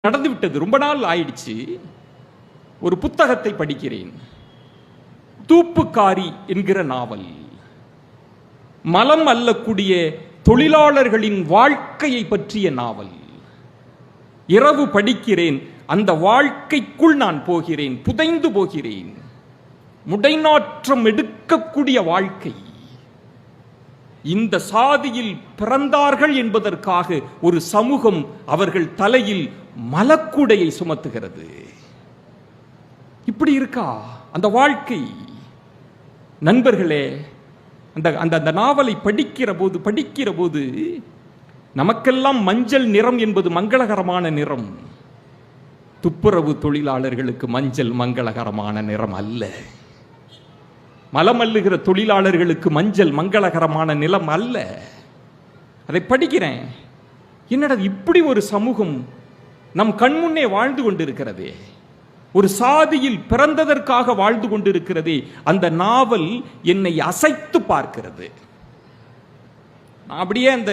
நடந்துவிட்டது, ரொம்ப நாள் ஆயிடுச்சு. ஒரு புத்தகத்தை படிக்கிறேன். தூப்புக்காரி என்கிற நாவல். மலம் அள்ளக்கூடிய தொழிலாளர்களின் வாழ்க்கையை பற்றிய நாவல். இரவு படிக்கிறேன். அந்த வாழ்க்கைக்குள் நான் போகிறேன், புதைந்து போகிறேன். முடைநாற்றம் எடுக்கக்கூடிய வாழ்க்கை. இந்த சாதியில் பிறந்தார்கள் என்பதற்காக ஒரு சமூகம் அவர்கள் தலையில் மலக்குடையை சுமத்துகிறது. இப்படி இருக்கா அந்த வாழ்க்கை? நண்பர்களே, அந்த நாவலை படிக்கிற போது நமக்கெல்லாம் மஞ்சள் நிறம் என்பது மங்களகரமான நிறம். துப்புரவு தொழிலாளர்களுக்கு மஞ்சள் மங்களகரமான நிறம் அல்ல. மலமல்லுகிற தொழிலாளர்களுக்கு மஞ்சள் மங்களகரமான நிலம் அல்ல. அதை படிக்கிறேன். என்னடா இப்படி ஒரு சமூகம் நம் கண்முன்னே வாழ்ந்து கொண்டிருக்கிறதே, ஒரு சாதியில் பிறந்ததற்காக வாழ்ந்து கொண்டிருக்கிறதே. அந்த நாவல் என்னை அசைத்து பார்க்கிறது. அப்படியே அந்த